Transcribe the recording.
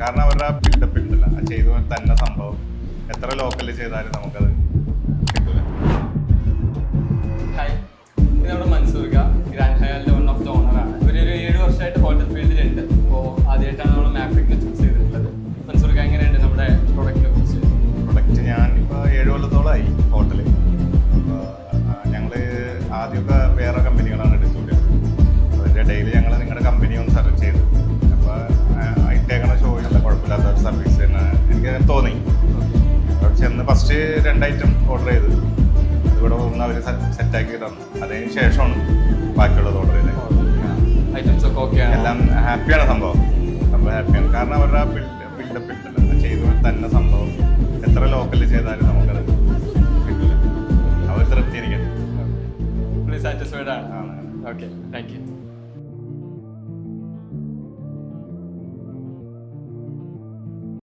കാരണം അവരുടെ ബിൽഡപ്പ് ഉണ്ടല്ലോ, ആ ചെയ്തു തന്നെ സംഭവം എത്ര ലോക്കലിൽ ചെയ്താലും നമുക്കത് കിട്ടൂല. ഹായ്, ഇത് നമ്മുടെ മൻസൂർക്ക ഗ്രാൻഡ് ഹയാലിന്റെ വൺ ഓഫ് ദ ഓണറാണ്. ഒരു 7 വർഷമായിട്ട് ഹോട്ടൽ ഫീൽഡിലുണ്ട്. അപ്പോൾ ആദ്യമായിട്ടാണ് നമ്മൾ മാഫ്രിക്കിനെ ചൂസ് ചെയ്തിട്ടുള്ളത്. മൻസൂർക്ക എങ്ങനെയുണ്ട് നമ്മുടെ പ്രൊഡക്റ്റിനെ കുറിച്ച്? പ്രൊഡക്റ്റ് ഞാൻ ഇപ്പോൾ 7 കൊല്ലത്തോളമായി ഹോട്ടലിൽ. അപ്പോൾ ഞങ്ങൾ ആദ്യമൊക്കെ വേറെ കമ്പനികളാണ് എടുത്തുകൊണ്ടിരുന്നത്. അതിൻ്റെ ഡെയിലി ഞങ്ങൾ നിങ്ങളുടെ കമ്പനി ഒന്ന് സെർച്ച് ചെയ്തു. അപ്പോൾ ഇട്ടേക്കണ ഷോ നല്ല കുഴപ്പമില്ലാത്ത സർവീസ് തന്നെ എനിക്ക് തോന്നി. അവിടെ ചെന്ന് ഫസ്റ്റ് 2 ഐറ്റം ഓർഡർ ചെയ്തു. ഇവിടെ ഒന്ന് അവർ സെറ്റാക്കി തന്നു. അതിന് ശേഷമാണ് ബാക്കിയുള്ളത് ഓർഡർ ചെയ്തത്. ഐറ്റംസ് ഒക്കെ ഓക്കെയാണ്, എല്ലാം ഹാപ്പിയാണ്. സംഭവം ഹാപ്പിയാണ്. കാരണം അവരുടെ ബിൽഡപ്പ് ഉണ്ടല്ലോ, ചെയ്തു തന്നെ സംഭവം എത്ര ലോക്കലിൽ ചെയ്താലും നമുക്കത് കിട്ടില്ല. അവർ തൃപ്തിയിരിക്കണം. സാറ്റിസ്ഫൈഡ് ആണ്. Okay, thank you.